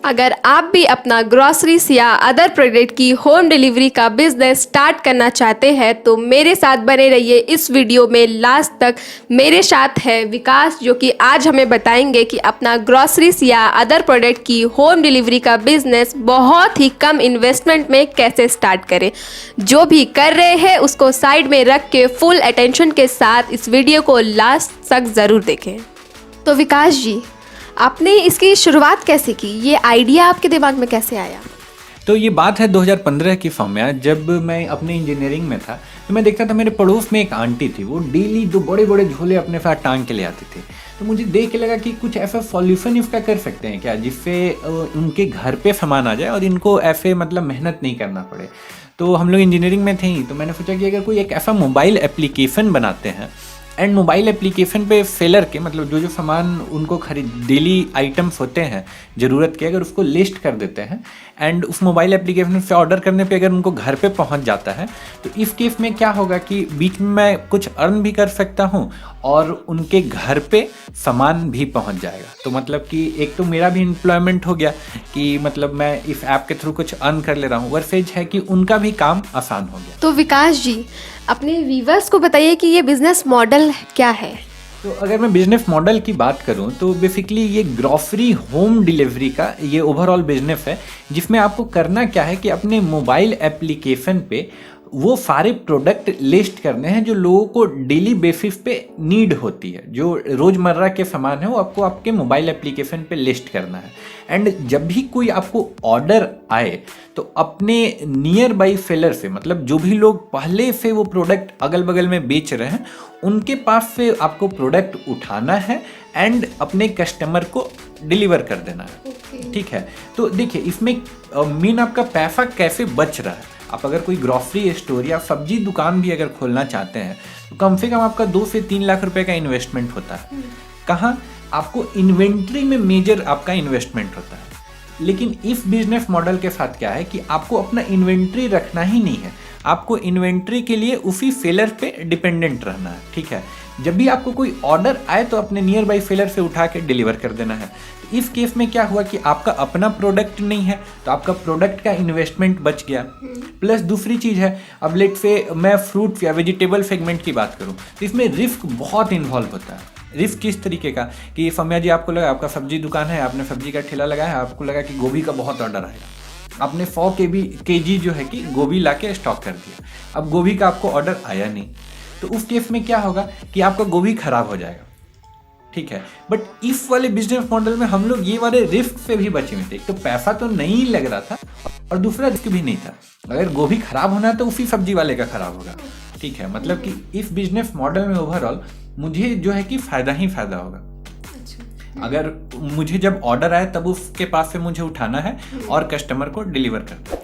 अगर आप भी अपना ग्रोसरीज या अदर प्रोडक्ट की होम डिलीवरी का बिजनेस स्टार्ट करना चाहते हैं तो मेरे साथ बने रहिए इस वीडियो में लास्ट तक। मेरे साथ है विकास जो कि आज हमें बताएंगे कि अपना ग्रोसरीज या अदर प्रोडक्ट की होम डिलीवरी का बिजनेस बहुत ही कम इन्वेस्टमेंट में कैसे स्टार्ट करें। जो भी कर रहे हैं उसको साइड में रख के फुल अटेंशन के साथ इस वीडियो को लास्ट तक ज़रूर देखें। तो विकास जी, आपने इसकी शुरुआत कैसे की? ये आइडिया आपके दिमाग में कैसे आया? तो ये बात है 2015 की फॉर्म। जब मैं अपने इंजीनियरिंग में था तो मैं देखता था मेरे पड़ोस में एक आंटी थी, वो डेली 2 बड़े बड़े झोले अपने साथ टांग के ले आती थी। तो मुझे देख के लगा कि कुछ ऐसा सॉल्यूशन इसका कर सकते हैं क्या जिससे उनके घर पे सामान आ जाए और इनको ऐसे मतलब मेहनत नहीं करना पड़े। तो हम लोग इंजीनियरिंग में थे ही, तो मैंने सोचा कि अगर कोई एक ऐसा मोबाइल एप्लीकेशन बनाते हैं एंड मोबाइल एप्लीकेशन पे सेलर के मतलब जो जो सामान उनको खरीद डेली आइटम्स होते हैं ज़रूरत के, अगर उसको लिस्ट कर देते हैं एंड उस मोबाइल एप्लीकेशन से ऑर्डर करने पे अगर उनको घर पे पहुंच जाता है तो इस केस में क्या होगा कि बीच में मैं कुछ अर्न भी कर सकता हूं और उनके घर पे सामान भी पहुंच जाएगा। तो मतलब कि एक तो मेरा भी एम्प्लॉयमेंट हो गया कि मतलब मैं इस ऐप के थ्रू कुछ अर्न कर ले रहा हूँ, वर्सेज है कि उनका भी काम आसान हो गया। तो विकास जी, अपने व्यूवर्स को बताइए कि ये बिजनेस मॉडल क्या है। तो अगर मैं बिजनेस मॉडल की बात करूं तो बेसिकली ये ग्रॉसरी होम डिलीवरी का ये ओवरऑल बिजनेस है, जिसमें आपको करना क्या है कि अपने मोबाइल एप्लीकेशन पे वो सारे प्रोडक्ट लिस्ट करने हैं जो लोगों को डेली बेसिस पे नीड होती है, जो रोज़मर्रा के सामान है वो आपको आपके मोबाइल एप्लीकेशन पे लिस्ट करना है। एंड जब भी कोई आपको ऑर्डर आए तो अपने नियर बाई सेलर से मतलब जो भी लोग पहले से वो प्रोडक्ट अगल बगल में बेच रहे हैं उनके पास से आपको प्रोडक्ट उठाना है एंड अपने कस्टमर को डिलीवर कर देना है। ठीक है, तो देखिए इसमें मेन आपका पैसा कैसे बच रहा है। आप अगर कोई ग्रॉसरी स्टोर या सब्जी दुकान भी अगर खोलना चाहते हैं तो कम से कम आपका 2 से 3 लाख रुपए का इन्वेस्टमेंट होता है। कहाँ? आपको इन्वेंट्री में मेजर आपका इन्वेस्टमेंट होता है। लेकिन इस बिजनेस मॉडल के साथ क्या है कि आपको अपना इन्वेंट्री रखना ही नहीं है, आपको इन्वेंट्री के लिए उसी सेलर पे डिपेंडेंट रहना है। ठीक है, जब भी आपको कोई ऑर्डर आए तो अपने नियर बाई सेलर से उठा के डिलीवर कर देना है। तो इस केस में क्या हुआ कि आपका अपना प्रोडक्ट नहीं है तो आपका प्रोडक्ट का इन्वेस्टमेंट बच गया। प्लस दूसरी चीज़ है, अब लेट से मैं फ्रूट या वेजिटेबल सेगमेंट की बात करूँ तो इसमें रिस्क बहुत इन्वॉल्व होता है। रिस्क किस तरीके का कि सौम्या जी, आपको लगा आपका सब्जी दुकान है, आपने सब्जी का ठेला लगाया है, आपको लगा कि गोभी का बहुत ऑर्डर आएगा, आपने 100 केजी जो है कि गोभी ला के स्टॉक कर दिया। अब गोभी का आपको ऑर्डर आया नहीं तो उस केस में क्या होगा कि आपका गोभी खराब हो जाएगा। ठीक है, बट इस वाले बिजनेस मॉडल में हम लोग ये वाले रिस्क से भी बचे हुए थे। एक तो पैसा तो नहीं लग रहा था और दूसरा रिस्क भी नहीं था। अगर गोभी खराब होना है तो उसी सब्जी वाले का खराब होगा। ठीक है, मतलब कि इस बिजनेस मॉडल में ओवरऑल मुझे जो है कि फायदा ही फायदा होगा। अगर मुझे जब ऑर्डर आए तब उसके पास से मुझे उठाना है और कस्टमर को डिलीवर करना है।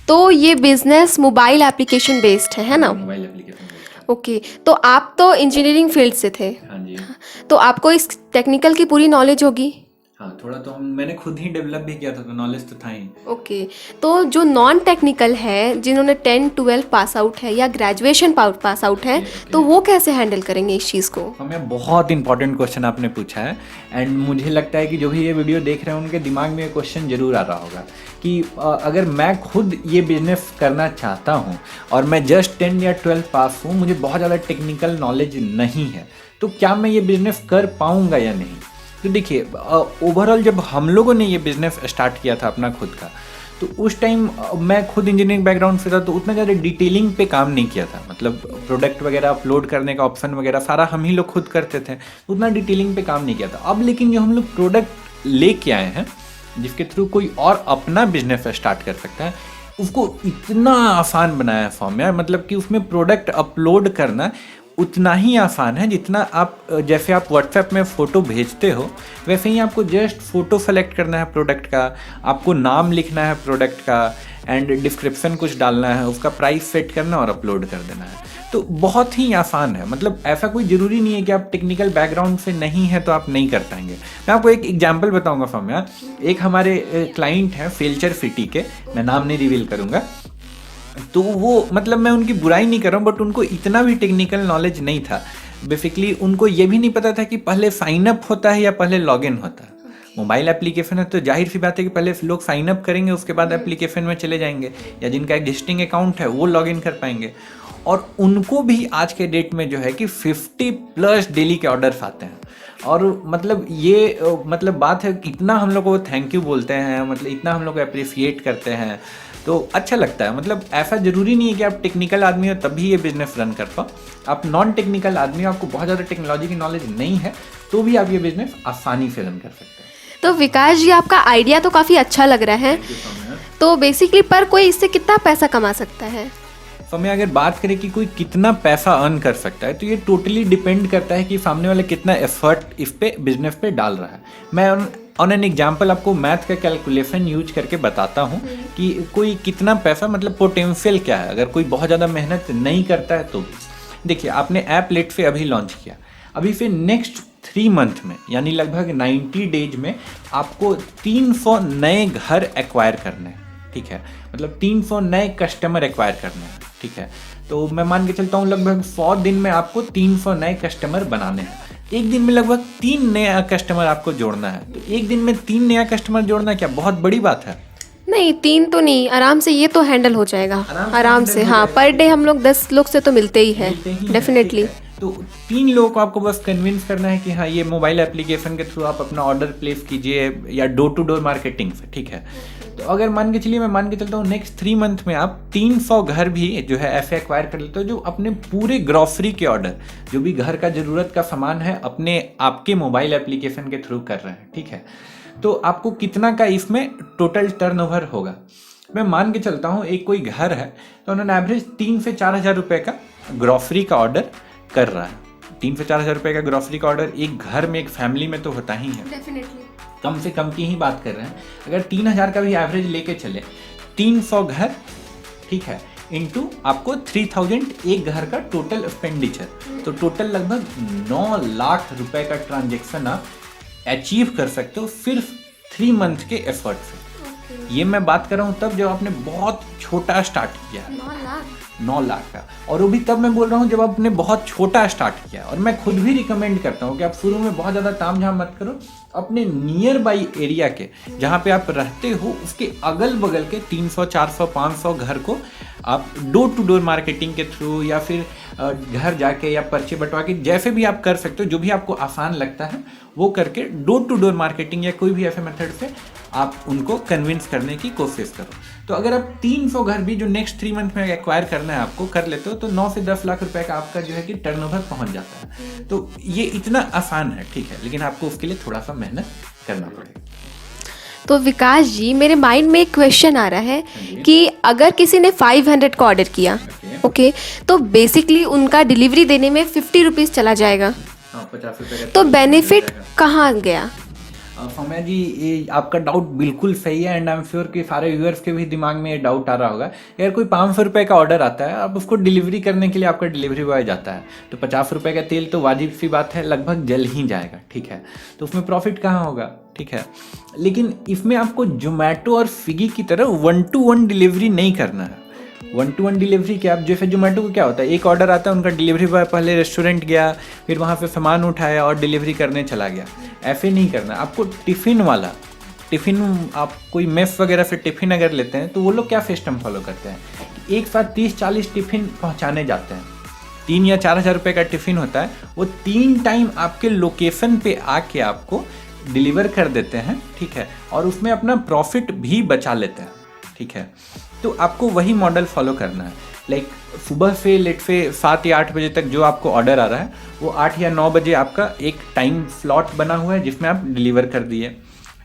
तो ये बिजनेस मोबाइल एप्लीकेशन बेस्ड है ना? Mobile application. ओके, तो आप तो इंजीनियरिंग फील्ड से थे। हाँ जी। तो आपको इस टेक्निकल की पूरी नॉलेज होगी। हाँ, थोड़ा तो मैंने खुद ही डेवलप भी किया था तो नॉलेज तो था ही। ओके, तो जो नॉन टेक्निकल है, जिन्होंने 10-12 पास आउट है या ग्रेजुएशन पास आउट है, तो वो कैसे हैंडल करेंगे इस चीज़ को? हमें बहुत इंपॉर्टेंट क्वेश्चन आपने पूछा है एंड मुझे लगता है कि जो भी ये वीडियो देख रहे हैं उनके दिमाग में ये क्वेश्चन जरूर आ रहा होगा कि अगर मैं खुद ये बिजनेस करना चाहता हूँ और मैं जस्ट 10 या 12 पास हूँ, मुझे बहुत ज़्यादा टेक्निकल नॉलेज नहीं है, तो क्या मैं ये बिजनेस कर पाऊँगा या नहीं। तो देखिए, ओवरऑल जब हम लोगों ने ये बिज़नेस स्टार्ट किया था अपना खुद का, तो उस टाइम मैं खुद इंजीनियरिंग बैकग्राउंड से था तो उतना ज़्यादा डिटेलिंग पे काम नहीं किया था। मतलब प्रोडक्ट वगैरह अपलोड करने का ऑप्शन वगैरह सारा हम ही लोग खुद करते थे, उतना डिटेलिंग पे काम नहीं किया था। अब लेकिन जो हम लोग प्रोडक्ट लेके आए हैं जिसके थ्रू कोई और अपना बिजनेस स्टार्ट कर सकता है, उसको इतना आसान बनाया है फॉर्म यार। मतलब कि उसमें प्रोडक्ट अपलोड करना उतना ही आसान है जितना आप जैसे आप व्हाट्सएप में फ़ोटो भेजते हो वैसे ही आपको जस्ट फ़ोटो सेलेक्ट करना है प्रोडक्ट का, आपको नाम लिखना है प्रोडक्ट का एंड डिस्क्रिप्शन कुछ डालना है, उसका प्राइस सेट करना और अपलोड कर देना है। तो बहुत ही आसान है। मतलब ऐसा कोई ज़रूरी नहीं है कि आप टेक्निकल बैकग्राउंड से नहीं है तो आप नहीं कर पाएंगे। मैं आपको एक एग्जांपल बताऊंगा सौम्या। एक हमारे क्लाइंट हैं फेल्चर सिटी के, मैं नाम नहीं रिवील करूँगा, तो वो मतलब मैं उनकी बुराई नहीं कर रहा हूँ बट उनको इतना भी टेक्निकल नॉलेज नहीं था। बेसिकली उनको ये भी नहीं पता था कि पहले साइन अप होता है या पहले लॉगिन होता है। मोबाइल एप्लीकेशन है तो जाहिर सी बात है कि पहले लोग साइन अप करेंगे, उसके बाद एप्लीकेशन में चले जाएंगे, या जिनका एग्जिस्टिंग अकाउंट है वो लॉग इन कर पाएंगे। और उनको भी आज के डेट में जो है कि 50+ डेली के ऑर्डर्स आते हैं। और मतलब ये मतलब बात है, इतना हम लोग को थैंक यू बोलते हैं, मतलब इतना हम लोग को अप्रिशिएट करते हैं, तो अच्छा लगता है। मतलब ऐसा ज़रूरी नहीं है कि आप टेक्निकल आदमी हो तभी ये बिज़नेस रन कर पाओ। आप नॉन टेक्निकल आदमी हो, आपको बहुत ज़्यादा टेक्नोलॉजी की नॉलेज नहीं है, तो भी आप ये बिज़नेस आसानी से रन कर सकते हैं। तो विकास जी, आपका आइडिया तो काफ़ी अच्छा लग रहा है। तो बेसिकली पर कोई इससे कितना पैसा कमा सकता है? तो हमें अगर बात करें कि कोई कितना पैसा अर्न कर सकता है, तो ये टोटली डिपेंड करता है कि सामने वाला कितना एफर्ट इस पे बिजनेस पे डाल रहा है। मैं ऑन एन एग्जाम्पल आपको मैथ का कैलकुलेशन यूज करके बताता हूँ कि कोई कितना पैसा, मतलब पोटेंशियल क्या है अगर कोई बहुत ज़्यादा मेहनत नहीं करता है तो। देखिए, आपने ऐप लेट से अभी लॉन्च किया, अभी फिर नेक्स्ट 3 मंथ में यानी लगभग 90 डेज में आपको 300 नए घर एक्वायर करने हैं, ठीक है, मतलब 300 नए कस्टमर एक्वायर करने हैं, ठीक है। तो मैं मान के चलता हूँ लगभग 100 दिन में आपको 300 नए कस्टमर बनाने हैं। एक दिन में लगभग 3 नया कस्टमर आपको जोड़ना है। तो एक दिन में 3 नया कस्टमर जोड़ना क्या बहुत बड़ी बात है? नहीं, 3 तो नहीं, आराम से ये तो हैंडल हो जाएगा आराम से। हाँ, पर डे हम लोग 10 लोग से तो मिलते ही हैं डेफिनेटली। तो 3 लोगों को आपको बस कन्विंस करना है कि हाँ, ये मोबाइल एप्लीकेशन के थ्रू आप अपना ऑर्डर प्लेस कीजिए, या डोर टू डोर मार्केटिंग से, ठीक है। तो अगर मान के चलिए, मैं मान के चलता हूँ नेक्स्ट 3 मंथ में आप 300 घर भी जो है ऐसे एक्वायर कर लेते हो, जो अपने पूरे ग्रॉसरी के ऑर्डर, जो भी घर का ज़रूरत का सामान है, अपने आपके मोबाइल एप्लीकेशन के थ्रू कर रहे हैं, ठीक है। तो आपको कितना का इसमें टोटल टर्नओवर होगा? मैं मान के चलता हूँ एक कोई घर है तो उन्होंने एवरेज 3 से 4 हज़ार रुपये का ग्रॉसरी का ऑर्डर कर रहा है। 3 से 4 हज़ार रुपये का ग्रॉसरी का ऑर्डर एक घर में, एक फैमिली में तो होता ही है। डेफिनेटली कम से कम की ही बात कर रहे हैं। अगर 3,000 का भी एवरेज लेके चले, 300 घर, ठीक है, इनटू आपको 3000 एक घर का टोटल एक्सपेंडिचर, तो टोटल लगभग 9 लाख रुपए का ट्रांजेक्शन आप अचीव कर सकते हो सिर्फ 3 मंथ के एफर्ट से। ये मैं बात कर रहा हूँ तब जब आपने बहुत छोटा स्टार्ट किया है, 9 लाख का। और वो भी तब मैं बोल रहा हूँ जब आपने बहुत छोटा स्टार्ट किया। और मैं खुद भी रिकमेंड करता हूँ कि आप शुरू में बहुत ज़्यादा तामझाम मत करो। अपने नियर बाई एरिया के, जहाँ पे आप रहते हो, उसके अगल बगल के 300, 400, 500 घर को आप डोर टू डोर मार्केटिंग के थ्रू, या फिर घर जाके या पर्चे बंटवा के, जैसे भी आप कर सकते हो, जो भी आपको आसान लगता है वो करके डोर टू डोर मार्केटिंग या कोई भी ऐसे मेथड से आप उनको कन्विंस करने की कोशिश करो। तो अगर आप 300 घर भी जो नेक्स्ट 3 मंथ में एक्वायर करना है आपको कर लेते हो, तो 9 से 10 लाख रुपए का आपका जो है कि टर्नओवर पहुंच जाता है। तो ये इतना आसान है, ठीक है, लेकिन आपको उसके लिए थोड़ा सा मेहनत करना पड़ेगा। तो विकास जी, मेरे माइंड में एक क्वेश्चन आ रहा है कि अगर किसी ने 500 का ऑर्डर किया, ओके, तो बेसिकली उनका डिलीवरी देने में 50 रुपीज़ चला जाएगा, 50 रुपये का। तो बेनिफिट कहाँ गया? सौम्या जी, ये आपका डाउट बिल्कुल सही है, एंड आई एम श्योर कि सारे व्यूअर्स के भी दिमाग में ये डाउट आ रहा होगा। अगर कोई 500 रुपये का ऑर्डर आता है, अब उसको डिलीवरी करने के लिए आपका डिलीवरी बॉय जाता है, तो 50 रुपये का तेल तो वाजिब सी बात है लगभग जल ही जाएगा, ठीक है। तो उसमें प्रॉफिट कहाँ होगा, ठीक है। लेकिन इसमें आपको जोमेटो और स्विगी की तरह 1-to-1 डिलीवरी नहीं करना है। 1-to-1 डिलीवरी क्या, जैसे जोमेटो को क्या होता है, एक ऑर्डर आता है, उनका डिलीवरी बॉय पहले रेस्टोरेंट गया, फिर वहाँ पे सामान उठाया और डिलीवरी करने चला गया। ऐसे नहीं करना आपको। टिफ़िन वाला, टिफ़िन आप कोई मेस वगैरह से टिफ़िन अगर लेते हैं, तो वो लोग क्या सिस्टम फॉलो करते हैं, एक साथ 30-40 टिफ़िन पहुँचाने जाते हैं। 3 या 4 हज़ार रुपये का टिफ़िन होता है, वो 3 टाइम आपके लोकेशन पे आके आपको डिलीवर कर देते हैं, ठीक है, और उसमें अपना प्रॉफिट भी बचा लेते हैं, ठीक है। तो आपको वही मॉडल फॉलो करना है। लाइक सुबह से लेट से 7 या 8 बजे तक जो आपको ऑर्डर आ रहा है, वो 8 या 9 बजे आपका एक टाइम स्लॉट बना हुआ है जिसमें आप डिलीवर कर दिए।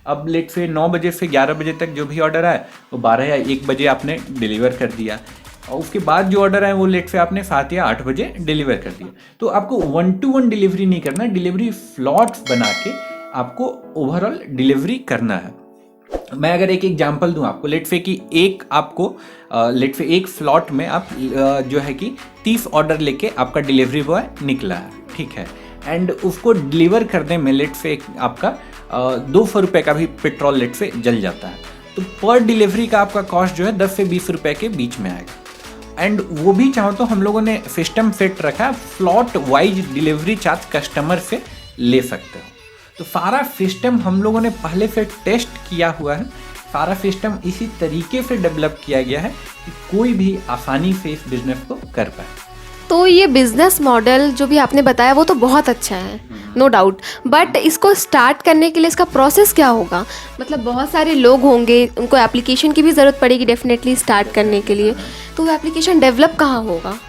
अब लेट से 9 बजे से 11 बजे तक जो भी ऑर्डर आए, वो 12 या 1 बजे आपने डिलीवर कर दिया, और उसके बाद जो ऑर्डर आए वो लेट से आपने 7 या 8 बजे डिलीवर कर दिया। तो आपको 1-to-1 डिलीवरी नहीं करना, डिलीवरी स्लॉट्स बना के आपको ओवरऑल डिलीवरी करना है। मैं अगर एक एग्जांपल दूं आपको, लेट से कि एक आपको लेट से एक स्लॉट में आप जो है कि 30 ऑर्डर लेके आपका डिलीवरी बॉय निकला है, ठीक है, एंड उसको डिलीवर करने में लेट से आपका 200 रुपये का भी पेट्रोल लेट से जल जाता है। तो पर डिलीवरी का आपका कॉस्ट जो है 10 से 20 रुपये के बीच में आएगा। एंड वो भी चाहो तो हम लोगों ने सिस्टम सेट रखा है, slot wise delivery charge customer से ले सकते हो। तो सारा सिस्टम हम लोगों ने पहले से टेस्ट किया हुआ है, सारा सिस्टम इसी तरीके से डेवलप किया गया है कि कोई भी आसानी से इस बिजनेस को कर पाए। तो ये बिजनेस मॉडल जो भी आपने बताया वो तो बहुत अच्छा है, नो डाउट, बट इसको स्टार्ट करने के लिए इसका प्रोसेस क्या होगा? मतलब बहुत सारे लोग होंगे, उनको एप्लीकेशन की भी ज़रूरत पड़ेगी डेफिनेटली स्टार्ट करने के लिए, तो वो एप्लीकेशन डेवलप कहाँ होगा?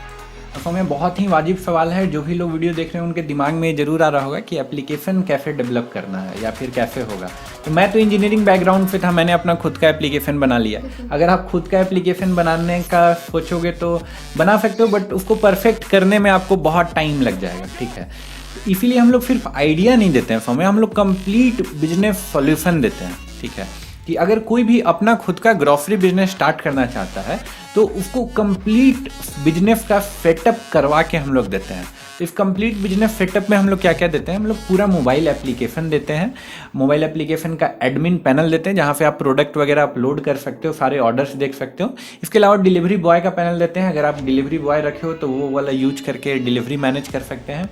असल में बहुत ही वाजिब सवाल है। जो भी लोग वीडियो देख रहे हैं उनके दिमाग में ज़रूर आ रहा होगा कि एप्लीकेशन कैसे डेवलप करना है या फिर कैसे होगा। तो मैं तो इंजीनियरिंग बैकग्राउंड से था, मैंने अपना खुद का एप्लीकेशन बना लिया। अगर आप खुद का एप्लीकेशन बनाने का सोचोगे तो बना सकते हो, बट उसको परफेक्ट करने में आपको बहुत टाइम लग जाएगा, ठीक है। इसीलिए हम लोग सिर्फ आइडिया नहीं देते हैं फॉर्म, हम लोग कंप्लीट बिजनेस सॉल्यूशन देते हैं, ठीक है। कि अगर कोई भी अपना खुद का ग्रोसरी बिजनेस स्टार्ट करना चाहता है तो उसको कंप्लीट बिजनेस का सेटअप करवा के हम लोग देते हैं। तो इस कंप्लीट बिजनेस सेटअप में हम लोग क्या क्या देते हैं, हम लोग पूरा मोबाइल एप्लीकेशन देते हैं, मोबाइल एप्लीकेशन का एडमिन पैनल देते हैं जहाँ पे आप प्रोडक्ट वगैरह अपलोड कर सकते हो, सारे ऑर्डर्स देख सकते हो। इसके अलावा डिलीवरी बॉय का पैनल देते हैं, अगर आप डिलीवरी बॉय रखे हो तो वो वाला यूज करके डिलीवरी मैनेज कर सकते हैं।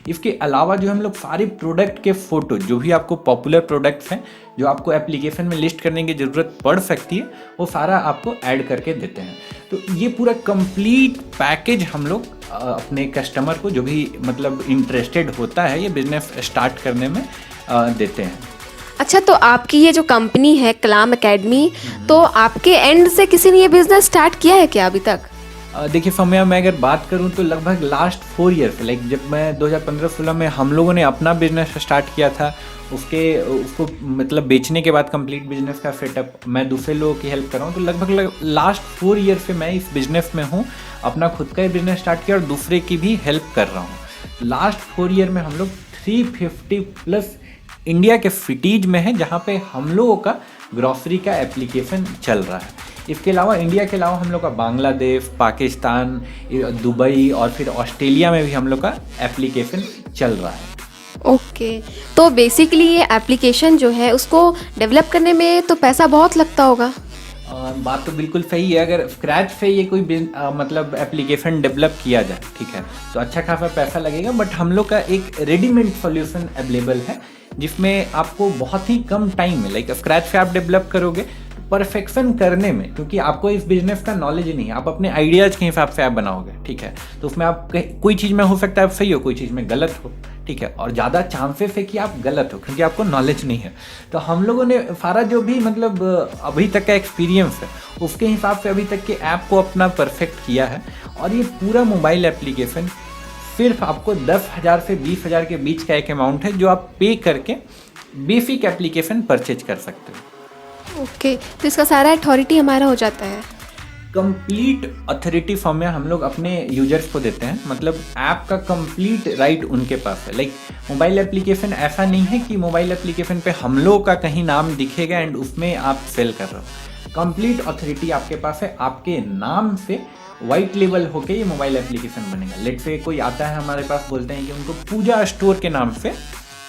इसके अलावा जो हम लोग सारे प्रोडक्ट के फ़ोटो, जो भी आपको पॉपुलर प्रोडक्ट्स हैं जो आपको एप्लीकेशन में लिस्ट करने की ज़रूरत पड़ सकती है, वो सारा आपको ऐड करके देते हैं। तो ये पूरा कंप्लीट पैकेज हम लोग अपने कस्टमर को, जो भी मतलब इंटरेस्टेड होता है ये बिजनेस स्टार्ट करने में, देते हैं। अच्छा, तो आपकी ये जो कंपनी है कलाम एकेडमी, तो आपके एंड से किसी ने ये बिजनेस स्टार्ट किया है क्या अभी तक? देखिए फमिया, मैं अगर बात करूं तो लगभग लास्ट 4 ईयर से, लाइक जब मैं 2015-16 में हम लोगों ने अपना बिजनेस स्टार्ट किया था, उसको मतलब बेचने के बाद कंप्लीट बिजनेस का सेटअप मैं दूसरे लोगों की हेल्प कर रहा हूँ। तो लगभग लास्ट 4 ईयर से मैं इस बिजनेस में हूँ, अपना खुद का बिजनेस स्टार्ट किया और दूसरे की भी हेल्प कर रहा हूँ। लास्ट 4 ईयर में हम लोग 350+ इंडिया के सिटीज में है जहाँ पे हम लोगों का ग्रॉसरी का एप्लीकेशन चल रहा है। इसके अलावा इंडिया के अलावा हम लोग का बांग्लादेश, पाकिस्तान, दुबई और फिर ऑस्ट्रेलिया में भी हम लोग का एप्लीकेशन चल रहा है। ओके, तो बेसिकली ये एप्लीकेशन जो है उसको डेवलप करने में तो पैसा बहुत लगता होगा। बात तो बिल्कुल सही है। अगर स्क्रैच से ये कोई मतलब एप्लीकेशन डेवलप किया जाए, ठीक है, तो अच्छा खासा पैसा लगेगा। बट हम लोग का एक रेडीमेड सॉल्यूशन अवेलेबल है जिसमें आपको बहुत ही कम टाइम में, लाइक स्क्रैच से आप डेवलप करोगे परफेक्शन करने में, क्योंकि आपको इस बिजनेस का नॉलेज नहीं है, आप अपने आइडियाज़ के हिसाब से ऐप बनाओगे, ठीक है। तो उसमें आप कोई चीज़ में हो सकता है आप सही हो, कोई चीज़ में गलत हो, ठीक है, और ज़्यादा चांसेस है कि आप गलत हो क्योंकि आपको नॉलेज नहीं है। तो हम लोगों ने सारा जो भी मतलब अभी तक का एक्सपीरियंस है उसके हिसाब से अभी तक के ऐप को अपना परफेक्ट किया है। और ये पूरा मोबाइल एप्लीकेशन सिर्फ आपको 10,000 से 20,000 के बीच का एक अमाउंट है जो आप पे करके बेसिक एप्लीकेशन परचेज कर सकते हो। ओके, तो इसका सारा अथॉरिटी हमारा हो जाता है। कंप्लीट अथॉरिटी फॉर्म में हम लोग अपने यूजर्स को देते हैं, मतलब ऐप का कंप्लीट राइट उनके पास है। लाइक मोबाइल एप्लीकेशन ऐसा नहीं है कि मोबाइल एप्लीकेशन पे हम लोग का कहीं नाम दिखेगा एंड उसमें आप सेल कर रहे हो। कंप्लीट अथॉरिटी आपके पास है, आपके नाम से वाइट लेबल होके ये मोबाइल एप्लीकेशन बनेगा। लेट से कोई आता है हमारे पास, बोलते हैं कि उनको पूजा स्टोर के नाम से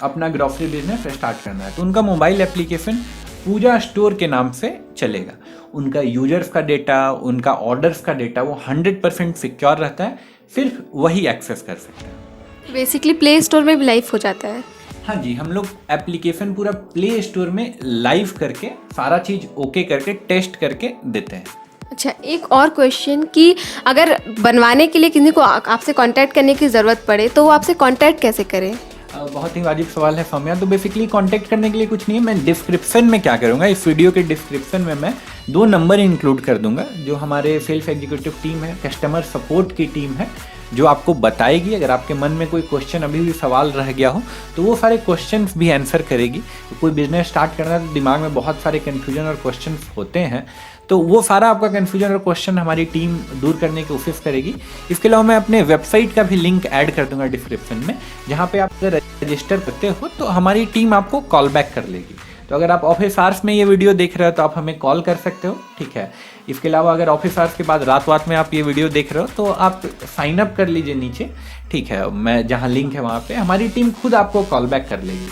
अपना ग्रॉसरी बिजनेस स्टार्ट करना है, तो उनका मोबाइल एप्लीकेशन पूजा स्टोर के नाम से चलेगा। उनका यूजर्स का डेटा, उनका ऑर्डर्स का डेटा वो 100% सिक्योर रहता है, सिर्फ वही एक्सेस कर सकते हैं। बेसिकली प्ले स्टोर में भी लाइव हो जाता है। हाँ जी, हम लोग एप्लीकेशन पूरा प्ले स्टोर में लाइव करके सारा चीज़ ओके करके टेस्ट करके देते हैं। अच्छा, एक और क्वेश्चन कि अगर बनवाने के लिए किसी को आपसे कांटेक्ट करने की ज़रूरत पड़े तो वो आपसे कांटेक्ट कैसे करें? बहुत ही वाजिब सवाल है सौम्या। तो बेसिकली कांटेक्ट करने के लिए कुछ नहीं है, मैं डिस्क्रिप्शन में क्या करूँगा, इस वीडियो के डिस्क्रिप्शन में मैं 2 नंबर इंक्लूड कर दूंगा जो हमारे सेल्फ एग्जीक्यूटिव टीम है, कस्टमर सपोर्ट की टीम है, जो आपको बताएगी। अगर आपके मन में कोई क्वेश्चन अभी भी सवाल रह गया हो तो वो सारे क्वेश्चंस भी आंसर करेगी। तो कोई बिजनेस स्टार्ट करना है तो दिमाग में बहुत सारे कन्फ्यूजन और क्वेश्चन होते हैं, तो वो सारा आपका कन्फ्यूजन और क्वेश्चन हमारी टीम दूर करने की कोशिश करेगी। इसके अलावा मैं अपने वेबसाइट का भी लिंक ऐड कर दूंगा डिस्क्रिप्शन में, जहाँ पे आप अगर रजिस्टर करते हो तो हमारी टीम आपको कॉल बैक कर लेगी। तो अगर आप ऑफिस आवर्स में ये वीडियो देख रहे हो तो आप हमें कॉल कर सकते हो, ठीक है। इसके अलावा अगर ऑफिस आवर्स के बाद रात में आप ये वीडियो देख रहे हो तो आप साइन अप कर लीजिए नीचे, ठीक है, मैं जहाँ लिंक है वहाँ पे हमारी टीम खुद आपको कॉल बैक कर लेगी।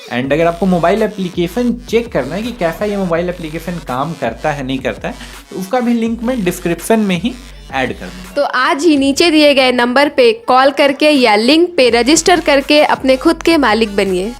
एंड अगर आपको मोबाइल एप्लीकेशन चेक करना है कि कैसा ये मोबाइल एप्लीकेशन काम करता है नहीं करता है, तो उसका भी लिंक मैं डिस्क्रिप्शन में ही ऐड कर दूँगा। तो आज ही नीचे दिए गए नंबर पे कॉल करके या लिंक पे रजिस्टर करके अपने खुद के मालिक बनिए।